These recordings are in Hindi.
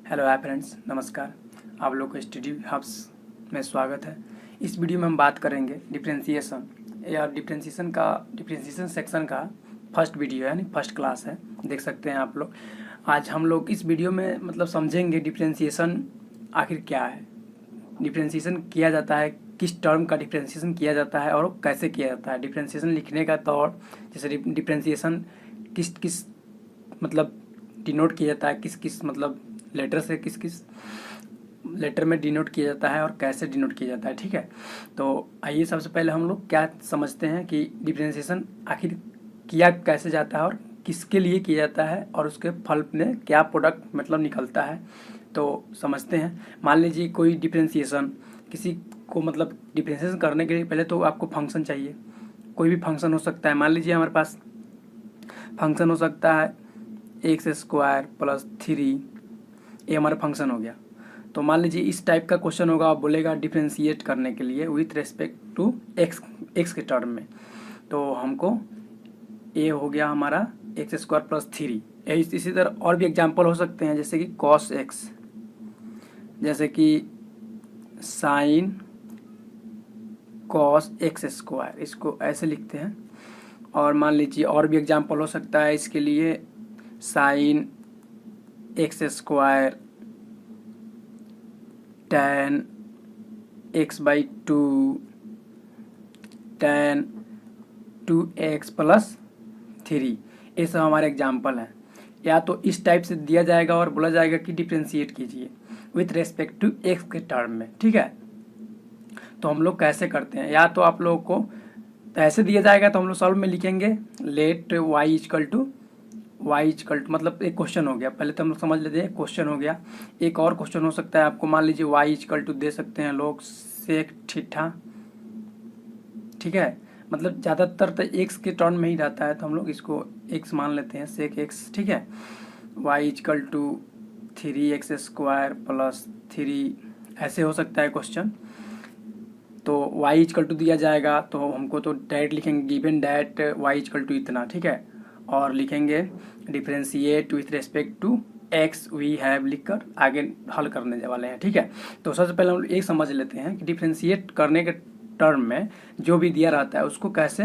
हेलो हाय फ्रेंड्स, नमस्कार। आप लोग को स्टडी हब्स में स्वागत है। इस वीडियो में हम बात करेंगे डिफरेंशिएशन या डिफरेंशिएशन सेक्शन का फर्स्ट वीडियो है, यानी फर्स्ट क्लास है, देख सकते हैं आप लोग। आज हम लोग इस वीडियो में मतलब समझेंगे डिफरेंशिएशन आखिर क्या है, डिफरेंशिएशन किया जाता है, किस टर्म का डिफरेंशिएशन किया जाता है और कैसे किया जाता है। डिफरेंशिएशन लिखने का तौर, जैसे डिफरेंशिएशन किस किस मतलब डिनोट किया जाता है, किस किस मतलब लेटर से किस किस लेटर में डिनोट किया जाता है और कैसे डिनोट किया जाता है। ठीक है, तो आइए सबसे पहले हम लोग क्या समझते हैं कि डिफरेंशिएशन आखिर किया कैसे जाता है और किसके लिए किया जाता है और उसके फल में क्या प्रोडक्ट मतलब निकलता है, तो समझते हैं। मान लीजिए कोई डिफरेंशिएशन किसी को मतलब डिफरेंशिएशन करने के लिए पहले तो आपको फंक्शन चाहिए। कोई भी फंक्शन हो सकता है। मान लीजिए हमारे पास फंक्शन हो सकता है x² + 3, ये हमारा फंक्शन हो गया। तो मान लीजिए इस टाइप का क्वेश्चन होगा, आप बोलेगा डिफरेंशिएट करने के लिए विथ रेस्पेक्ट टू एक्स के टर्म में, तो हमको ये हो गया हमारा x² + 3। इसी तरह और भी एग्जांपल हो सकते हैं, जैसे कि cos x, जैसे कि sin cos x², इसको ऐसे लिखते हैं। और मान लीजिए और भी एग्जांपल हो सकता है इसके लिए, sin x² tan x/2 tan 2x + 3, ये सब हमारे एग्जाम्पल हैं। या तो इस टाइप से दिया जाएगा और बोला जाएगा कि डिफरेंशिएट कीजिए विथ रेस्पेक्ट टू एक्स के टर्म में। ठीक है, तो हम लोग कैसे करते हैं, या तो आप लोगों को ऐसे दिया जाएगा तो हम लोग सॉल्व में लिखेंगे लेट y = मतलब एक क्वेश्चन हो गया। पहले तो हम लोग समझ लेते हैं, क्वेश्चन हो गया। एक और क्वेश्चन हो सकता है आपको, मान लीजिए y = दे सकते हैं लोग sec थीटा। ठीक है, मतलब ज़्यादातर तो x के टर्म में ही रहता है, तो हम लोग इसको x मान लेते हैं, sec x। ठीक है, y = 3x² + 3, ऐसे हो सकता है क्वेश्चन। तो y = दिया जाएगा तो हमको तो डायरेक्ट लिखेंगे गिवन डैट y = इतना। ठीक है, और लिखेंगे differentiate with respect to x we have, लिखकर आगे हल करने वाले हैं। ठीक है, तो सबसे पहले हम लोग एक समझ लेते हैं कि डिफरेंशिएट करने के टर्म में जो भी दिया रहता है उसको कैसे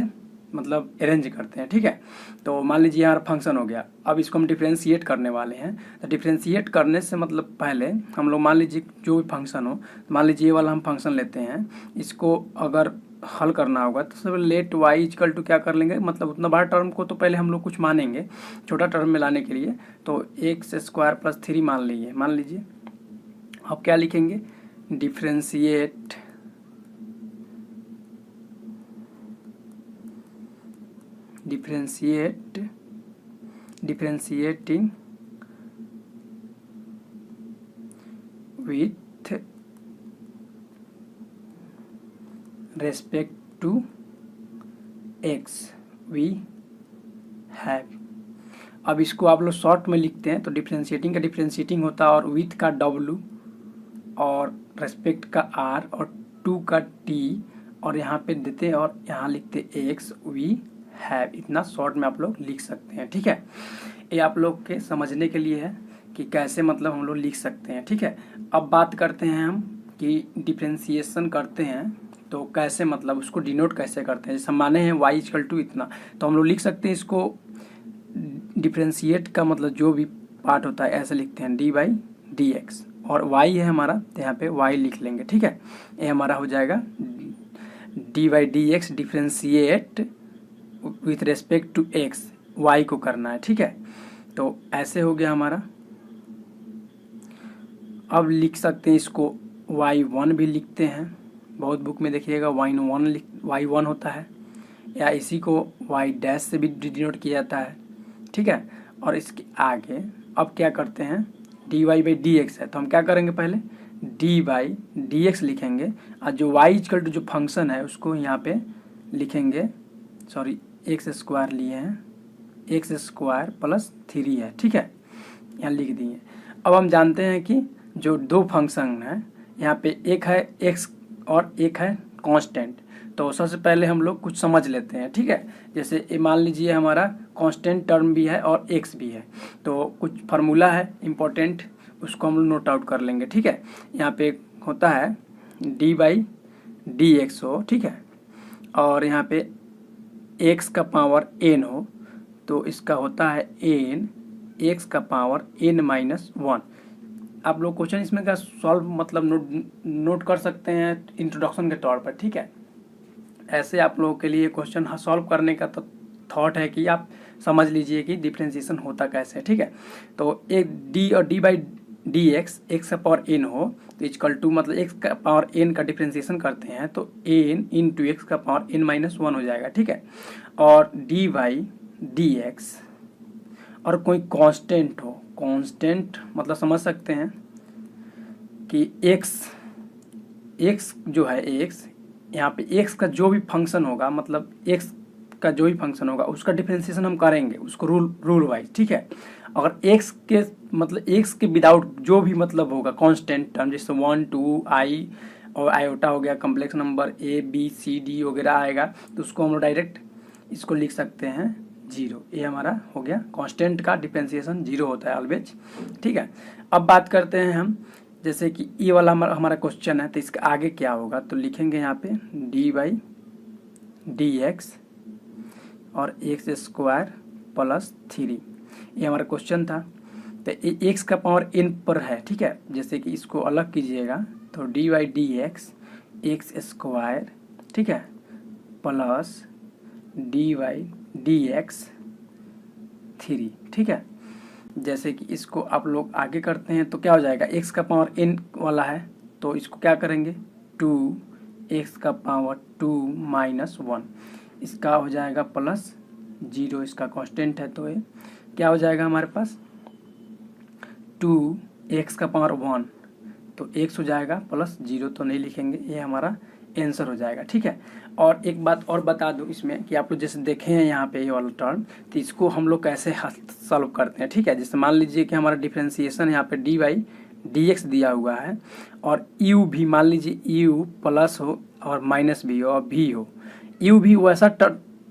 मतलब अरेंज करते हैं। ठीक है, तो मान लीजिए हमारा फंक्शन हो गया, अब इसको हम डिफरेंशिएट करने वाले हैं। तो डिफरेंशिएट करने से मतलब पहले हम लोग मान लीजिए जो भी फंक्शन हो, मान लीजिए ये वाला हम फंक्शन लेते हैं, इसको अगर हल करना होगा तो सब लेट y = क्या कर लेंगे, मतलब उतना बड़ा टर्म को तो पहले हम लोग कुछ मानेंगे छोटा टर्म में लाने के लिए, तो x² + 3 मान लीजिए। अब क्या लिखेंगे, differentiating with respect to x we have. अब इसको आप लोग शॉर्ट में लिखते हैं, तो डिफरेंशिएटिंग का डिफरेंशिएटिंग होता है और विथ का W और रेस्पेक्ट का R और टू का T, और यहाँ पे देते हैं और यहाँ लिखते एक्स वी हैव। इतना शॉर्ट में आप लोग लिख सकते हैं। ठीक है, ये आप लोग के समझने के लिए है कि कैसे मतलब हम लोग लिख सकते हैं। ठीक है, अब बात करते हैं हम कि डिफरेंशिएशन करते हैं तो कैसे मतलब उसको डिनोट कैसे करते हैं। जैसे माने हैं y = इतना, तो हम लोग लिख सकते हैं इसको डिफरेंशिएट का मतलब जो भी पार्ट होता है ऐसे लिखते हैं d/dx, और y है हमारा तो यहाँ पे y लिख लेंगे। ठीक है, ये हमारा हो जाएगा d/dx differentiate with respect to x, y को करना है। ठीक है, तो ऐसे हो गया हमारा। अब लिख सकते हैं इसको y1 भी लिखते हैं, बहुत बुक में देखिएगा y1 होता है, या इसी को y' से भी डिनोट किया जाता है। ठीक है, और इसके आगे अब क्या करते हैं, dy/dx है तो हम क्या करेंगे, पहले d/dx लिखेंगे, और जो y = जो फंक्शन है उसको यहाँ पे लिखेंगे, सॉरी x² लिए हैं, x² + 3 है। ठीक है, यहाँ लिख दिए। अब हम जानते हैं कि जो दो फंक्शन है यहाँ पे, एक है x और एक है कांस्टेंट, तो सबसे पहले हम लोग कुछ समझ लेते हैं। ठीक है, जैसे मान लीजिए हमारा कांस्टेंट टर्म भी है और x भी है, तो कुछ फार्मूला है इम्पोर्टेंट, उसको हम नोट आउट कर लेंगे, ठीक है। यहाँ पे होता है d/dx हो, ठीक है, और यहाँ पे x का पावर n हो, तो इसका होता है n x का पावर n-1। आप लोग क्वेश्चन इसमें का सॉल्व मतलब नोट कर सकते हैं इंट्रोडक्शन के तौर पर, ठीक है। ऐसे आप लोगों के लिए क्वेश्चन सॉल्व करने का तो थॉट है कि आप समझ लीजिए कि डिफ्रेंसिएशन होता कैसे है, ठीक है। तो एक d और d/dx x का पावर n हो तो इक्वल टू मतलब x का पावर n का डिफ्रेंसिएशन करते हैं तो n इंटू एक्स का पावर n-1 हो जाएगा, ठीक है। और d/dx और कोई कांस्टेंट हो, कांस्टेंट मतलब समझ सकते हैं कि x जो है x, यहाँ पे x का जो भी फंक्शन होगा, मतलब x का जो भी फंक्शन होगा उसका डिफरेंशिएशन हम करेंगे उसको रूल वाइज, ठीक है। अगर x के मतलब x के विदाउट जो भी मतलब होगा कांस्टेंट टर्म, जैसे 1 2 i और आयोटा हो गया, complex number a b c d वगैरह आएगा, तो उसको हम डायरेक्ट इसको लिख सकते हैं 0। ये हमारा हो गया कांस्टेंट का डिफरेंशिएशन 0 होता है ऑलवेज, ठीक है। अब बात करते हैं हम, जैसे कि ये वाला हमारा क्वेश्चन है तो इसके आगे क्या होगा, तो लिखेंगे यहाँ पे d/dx और x² प्लस 3। ये हमारा क्वेश्चन था। तो ये x का पावर n पर है, ठीक है। जैसे कि इसको अलग कीजिएगा तो d/dx x², ठीक है, प्लस d/dx 3, ठीक है। जैसे कि इसको आप लोग आगे करते हैं तो क्या हो जाएगा, x का पावर n वाला है तो इसको क्या करेंगे 2x का पावर 2-1, इसका हो जाएगा प्लस 0, इसका कांस्टेंट है तो ये क्या हो जाएगा हमारे पास 2x का पावर 1, तो x हो जाएगा प्लस 0 तो नहीं लिखेंगे, ये हमारा आंसर हो जाएगा, ठीक है। और एक बात और बता दूं इसमें कि आप लोग जैसे देखे हैं यहाँ पे ये वाला टर्म, तो इसको हम लोग कैसे सॉल्व करते हैं, ठीक है। जैसे मान लीजिए कि हमारा डिफरेंशिएशन यहाँ पे d/dx दिया हुआ है और u भी मान लीजिए u प्लस हो और माइनस भी हो और v हो। u भी वैसा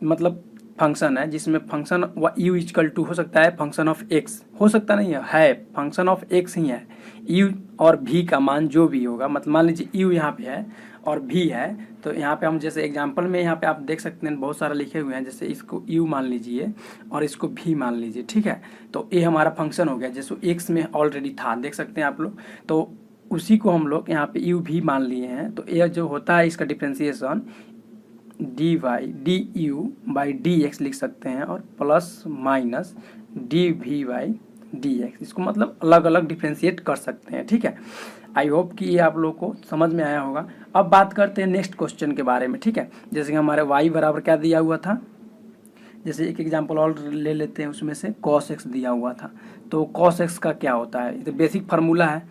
मतलब फंक्शन है जिसमें फंक्शन u इक्वल टू हो सकता है फंक्शन ऑफ x, हो सकता नहीं है फंक्शन ऑफ x ही है। u और v का मान जो भी होगा, मतलब मान लीजिए u यहाँ पे है और v है, तो यहाँ पे हम जैसे एग्जांपल में यहाँ पे आप देख सकते हैं बहुत सारा लिखे हुए हैं, जैसे इसको u मान लीजिए और इसको v मान लीजिए, ठीक है। तो ये हमारा फंक्शन हो गया जैसे x में ऑलरेडी था, देख सकते हैं आप लोग, तो उसी को हम लोग यहाँ पे u v मान लिए हैं। तो यह जो होता है इसका डिफ्रेंशिएशन du/dx लिख सकते हैं और प्लस माइनस dv/dx, इसको मतलब अलग अलग डिफ्रेंशिएट कर सकते हैं, ठीक है। आई होप कि ये आप लोग को समझ में आया होगा। अब बात करते हैं नेक्स्ट क्वेश्चन के बारे में, ठीक है। जैसे कि हमारे y बराबर क्या दिया हुआ था, जैसे एक एग्जांपल और ले लेते हैं, उसमें से cos x दिया हुआ था। तो cos x का क्या होता है, ये तो बेसिक फार्मूला है,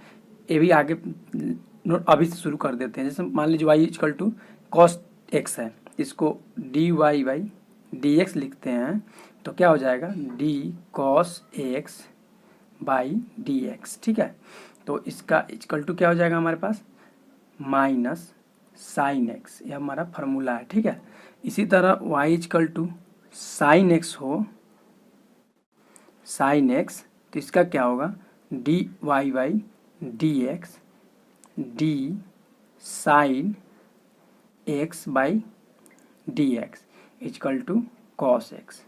ये भी आगे अभी से शुरू कर देते हैं। जैसे मान लीजिए y equal to cos x है, इसको dy/dx लिखते हैं तो क्या हो जाएगा d cos x/dx, ठीक है। तो इसका इक्वल टू क्या हो जाएगा हमारे पास माइनस साइन x, ये हमारा फार्मूला है, ठीक है। इसी तरह y equal to sine x हो, साइन x, तो इसका क्या होगा dy/dx d sine x/dx equal to cos x।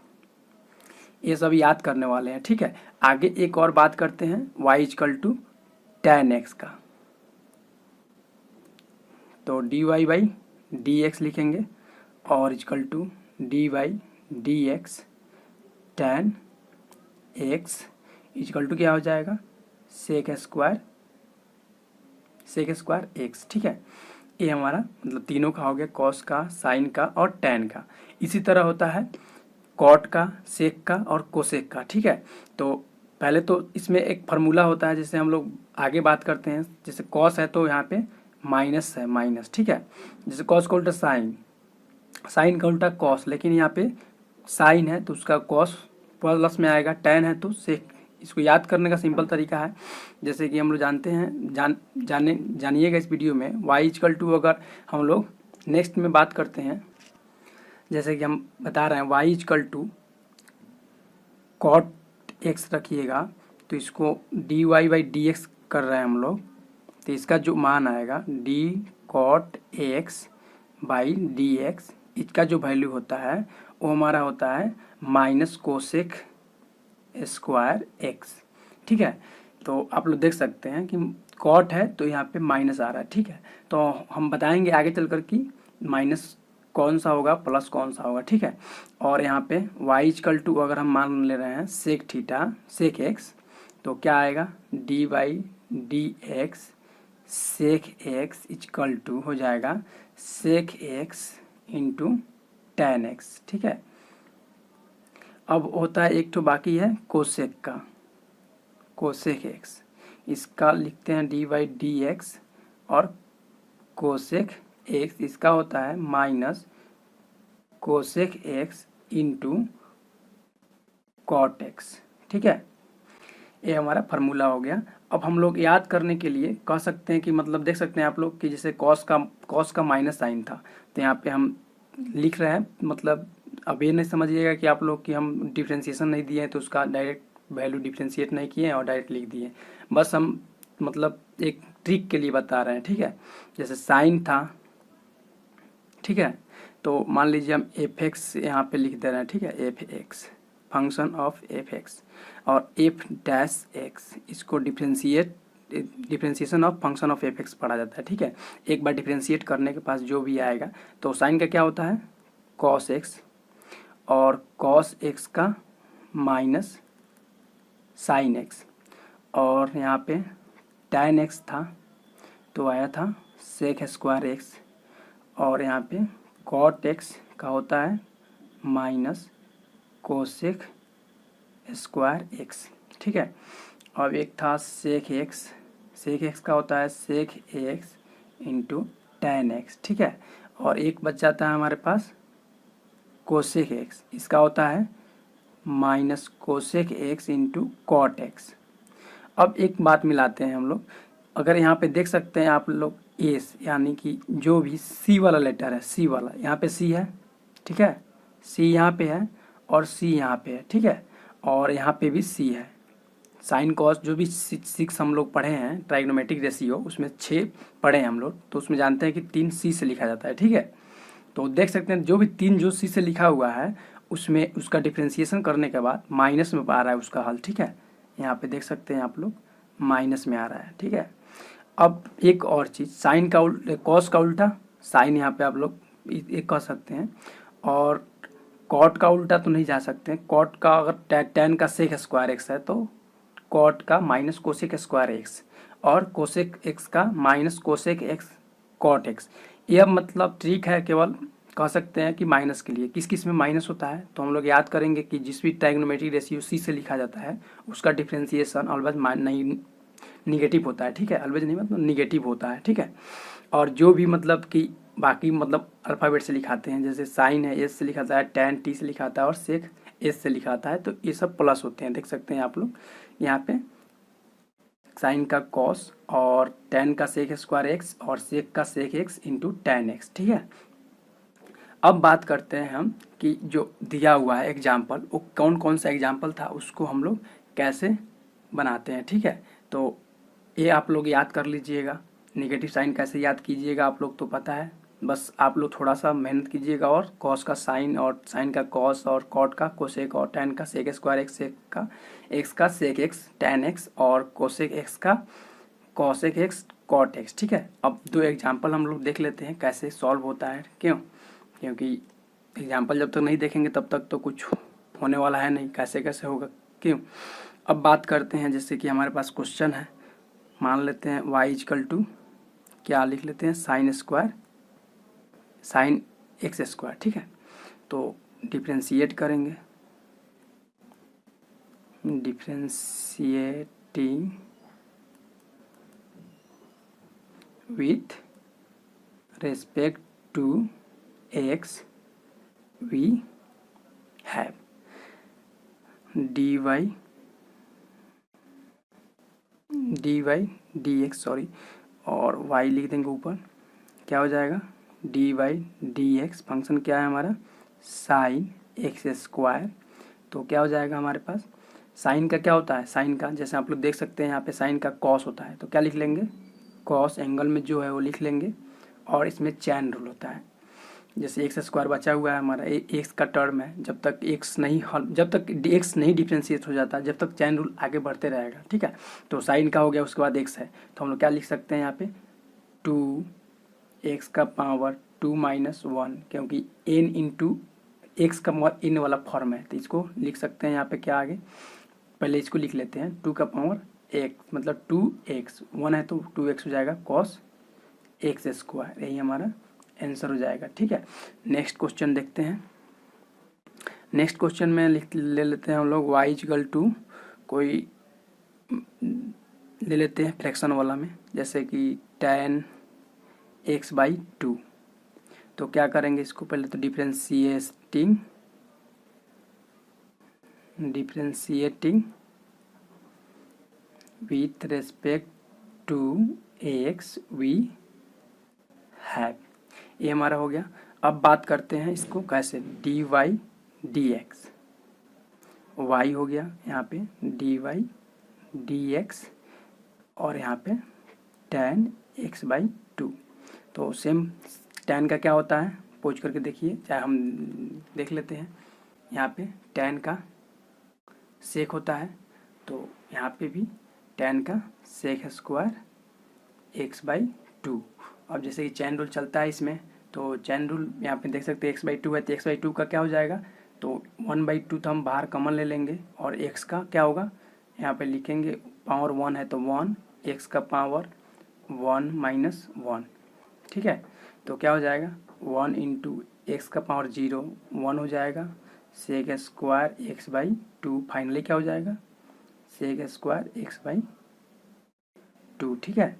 ये सब याद करने वाले हैं, ठीक है। आगे एक और बात करते हैं y equal to tan x का, तो dy/dx लिखेंगे और equal to dy/dx tan x equal to क्या हो जाएगा sec² x, ठीक है। ये हमारा मतलब तीनों का हो गया, cos का, साइन का और tan का। इसी तरह होता है cot का, sec का और cosec का, ठीक है। तो पहले तो इसमें एक फार्मूला होता है, जैसे हम लोग आगे बात करते हैं। जैसे cos है तो यहाँ पे माइनस है, माइनस, ठीक है। जैसे cos का उल्टा साइन, साइन का उल्टा cos, लेकिन यहाँ पे साइन है तो उसका cos प्लस में आएगा, tan है तो sec। इसको याद करने का सिंपल तरीका है, जैसे कि हम लोग जानते हैं, जानिएगा इस वीडियो में। y इक्वल टू अगर हम लोग नेक्स्ट में बात करते हैं, जैसे कि हम बता रहे हैं y equal to cot x रखिएगा तो इसको dy/dx कर रहे हैं हम लोग, तो इसका जो मान आएगा d cot x by d x, इसका जो वैल्यू होता है वो हमारा होता है माइनस कोसेक स्क्वायर एक्स। ठीक है, तो आप लोग देख सकते हैं कि कॉट है तो यहाँ पे माइनस आ रहा है। ठीक है, तो हम बताएंगे आगे चलकर कि माइनस कौन सा होगा प्लस कौन सा होगा। ठीक है, और यहाँ पे y इक्वल टू अगर हम मान ले रहे हैं सेक थीटा सेक एक्स, तो क्या आएगा d by d x sec x equal to हो जाएगा sec x into tan x. ठीक है, अब होता है एक तो बाकी है कोसेक का, कोसेक एक्स, इसका लिखते हैं डी बाई डी एक्स, और कोसेक एक्स इसका होता है minus cosec x into cot x. ठीक है, ये हमारा फार्मूला हो गया। अब हम लोग याद करने के लिए कह सकते हैं कि मतलब देख सकते हैं आप लोग कि जैसे कॉस का माइनस साइन था, तो यहाँ पे हम लिख रहे हैं, मतलब अब ये नहीं समझिएगा कि आप लोग कि हम डिफ्रेंशिएशन नहीं दिए हैं तो उसका डायरेक्ट वैल्यू डिफ्रेंशिएट नहीं किए हैं और डायरेक्ट लिख दिए, बस हम मतलब एक ट्रिक के लिए बता रहे हैं। ठीक है, जैसे साइन था, ठीक है, तो मान लीजिए हम एफ एक्स यहाँ पे लिख दे रहे हैं। ठीक है, F x function of F x और एफ डैश एक्स, इसको differentiation of function of F x पढ़ा जाता है। ठीक है, एक बार डिफ्रेंशिएट करने के पास जो भी आएगा, तो साइन का क्या होता है कॉस एक्स, और कॉस एक्स का माइनस साइन एक्स, और यहाँ पे टैन एक्स था तो आया था सेक स्क्वायर एक्स, और यहाँ पे कॉट एक्स का होता है माइनस कोसेक स्क्वायर एक्स। ठीक है, अब एक था सेक एक्स का होता है sec x into tan x. ठीक है, और एक बच जाता है हमारे पास कोसेक एक्स, इसका होता है minus cosec x into cot x. अब एक बात मिलाते हैं हम लोग, अगर यहाँ पे देख सकते हैं आप लोग एस, यानी कि जो भी सी वाला लेटर है, सी वाला यहाँ पे सी है। ठीक है, सी यहाँ पे है और सी यहाँ पे है। ठीक है, और यहाँ पे भी सी है। साइन कॉस जो भी 6 हम लोग पढ़े हैं ट्राइग्नोमेट्रिक रेशियो, उसमें 6 पढ़े हैं हम लोग, तो उसमें जानते हैं कि 3 सी से लिखा जाता है। ठीक है, तो देख सकते हैं जो भी 3 जो सी से लिखा हुआ है उसमें उसका डिफ्रेंशिएशन करने के बाद माइनस में आ रहा है उसका हल। ठीक है, यहाँ पे देख सकते हैं आप लोग माइनस में आ रहा है। ठीक है, अब एक और चीज़, साइन का कॉस का उल्टा साइन, यहाँ पे आप लोग एक कह सकते हैं, और कॉट का उल्टा तो नहीं जा सकते। कॉट का अगर टैन का सेक स्क्वायर एक्स है तो कॉट का माइनस कोसेक स्क्वायर एक्स, और कोसेक एक्स का minus cosec x cot x. यह मतलब ट्रिक है, केवल कह सकते हैं कि माइनस के लिए किस किस में माइनस होता है, तो हम लोग याद करेंगे कि जिस भी ट्राइग्नोमेट्रिक रेशियो सी से लिखा जाता है उसका डिफ्रेंशिएशन ऑलवेज नहीं निगेटिव होता है। ठीक है, ऑलवेज नहीं मतलब निगेटिव होता है। ठीक है, और जो भी मतलब कि बाकी मतलब अल्फ़ाबेट से लिखाते हैं, जैसे साइन है एस से लिखाता है, टैन टी से लिखाता है, और सेक एस से लिखाता है, तो ये सब प्लस होते हैं। देख सकते हैं आप लोग यहाँ पे साइन का कॉस और टैन का सेक स्क्वायर एक्स और सेक का sec x into tan x. ठीक है, अब बात करते हैं हम कि जो दिया हुआ है एग्जाम्पल, वो कौन कौन सा एग्जाम्पल था, उसको हम लोग कैसे बनाते हैं। ठीक है, तो ये आप लोग याद कर लीजिएगा। नेगेटिव साइन कैसे याद कीजिएगा आप लोग तो पता है, बस आप लोग थोड़ा सा मेहनत कीजिएगा, और कॉस का साइन और साइन का कॉस और कॉट का कोसेक और टैन का सेक स्क्वायर एक्स, सेक का एक्स का सेक एक्स टैन एक्स, और कोसेक एक्स का कॉसेक एक्स कॉट एक्स। ठीक है, अब 2 एग्जाम्पल हम लोग देख लेते हैं कैसे सॉल्व होता है। क्योंकि एग्जाम्पल जब तक नहीं देखेंगे तब तक तो कुछ होने वाला है नहीं, कैसे कैसे होगा। क्यों, अब बात करते हैं, जैसे कि हमारे पास क्वेश्चन है, मान लेते हैं y इक्वल टू क्या लिख लेते हैं sine square sine x square. ठीक है, तो डिफ्रेंशिएट करेंगे, differentiating with respect to x we have d y d x sorry, और y लिख देंगे ऊपर, क्या हो जाएगा d y d x, function क्या है हमारा साइन एक्स स्क्वायर, तो क्या हो जाएगा हमारे पास साइन का क्या होता है, साइन का जैसे आप लोग देख सकते हैं यहाँ पे साइन का कॉस होता है, तो क्या लिख लेंगे, कॉस एंगल में जो है वो लिख लेंगे। और इसमें चैन रूल होता है, जैसे एक्स स्क्वायर बचा हुआ है हमारा, एक्स का टर्म है, जब तक एक्स नहीं डिफ्रेंशिएट हो जाता, जब तक चैन रूल आगे बढ़ते रहेगा, ठीक है। तो साइन का हो गया, उसके बाद एक्स है, तो हम लोग क्या लिख सकते हैं यहाँ पे, 2x का पावर 2-1, क्योंकि n इंटू एक्स का इन वाला फॉर्म है, तो इसको लिख सकते हैं यहाँ पे क्या आगे, पहले इसको लिख लेते हैं, 2 का पावर x मतलब 2x, 1 है तो 2x हो जाएगा कॉस एक्स स्क्वायर, यही हमारा आंसर हो जाएगा, ठीक है। नेक्स्ट क्वेश्चन देखते हैं। नेक्स्ट क्वेश्चन में ले लेते हैं हम लोग y इक्वल टू कोई ले लेते हैं फ्रैक्शन वाला में, जैसे कि tan x/2। तो क्या करेंगे इसको, पहले तो differentiating with respect to x we have, ये हमारा हो गया। अब बात करते हैं इसको कैसे, dy dx, y हो गया यहाँ पे dy dx, और यहाँ पे tan x/2। तो सेम tan का क्या होता है, पूछ करके देखिए, चाहे हम देख लेते हैं। यहाँ पे tan का सेक होता है, तो यहाँ पे भी tan का सेक स्क्वायर x/2। अब जैसे कि चैन रूल चलता है इसमें, तो चैन रूल यहाँ पे देख सकते हैं x/2 है, तो x/2 का क्या हो जाएगा, तो 1/2 तो हम बाहर कॉमन ले लेंगे, और x का क्या होगा, यहाँ पे लिखेंगे पावर 1 है तो 1, x का पावर 1-1, ठीक है। तो क्या हो जाएगा, 1 इंटू एक्स का पावर 0, 1 हो जाएगा, सेक स्क्वायर x/2, फाइनली क्या हो जाएगा, सेक स्क्वायर x/2, ठीक है,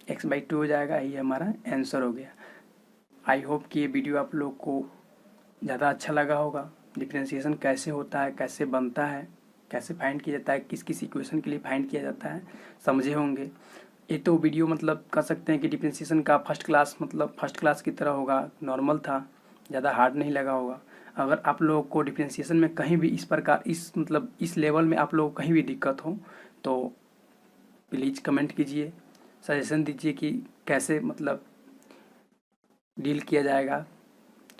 x/2 हो जाएगा, यही हमारा आंसर हो गया। आई होप कि ये वीडियो आप लोग को ज़्यादा अच्छा लगा होगा, डिफ्रेंशिएशन कैसे होता है, कैसे बनता है, कैसे फाइंड किया जाता है, किस किस इक्वेशन के लिए फाइंड किया जाता है, समझे होंगे। ये तो वीडियो मतलब कर सकते हैं कि डिफ्रेंशिएशन का फर्स्ट क्लास की तरह होगा, नॉर्मल था, ज़्यादा हार्ड नहीं लगा होगा। अगर आप लोगों को डिफ्रेंशिएशन में कहीं भी इस प्रकार इस लेवल में आप लोगों को कहीं भी दिक्कत हो, तो प्लीज़ कमेंट कीजिए, सजेशन दीजिए कि कैसे डील किया जाएगा।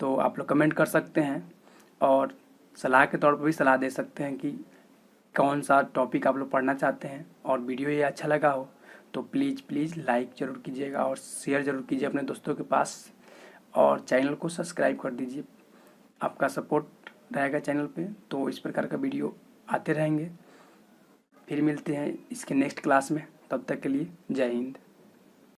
तो आप लोग कमेंट कर सकते हैं, और सलाह के तौर पर भी सलाह दे सकते हैं कि कौन सा टॉपिक आप लोग पढ़ना चाहते हैं। और वीडियो ये अच्छा लगा हो तो प्लीज़ लाइक ज़रूर कीजिएगा, और शेयर ज़रूर कीजिए अपने दोस्तों के पास, और चैनल को सब्सक्राइब कर दीजिए। आपका सपोर्ट रहेगा चैनल पे, तो इस प्रकार का वीडियो आते रहेंगे। फिर मिलते हैं इसके नेक्स्ट क्लास में, तब तक के लिए जय हिंद।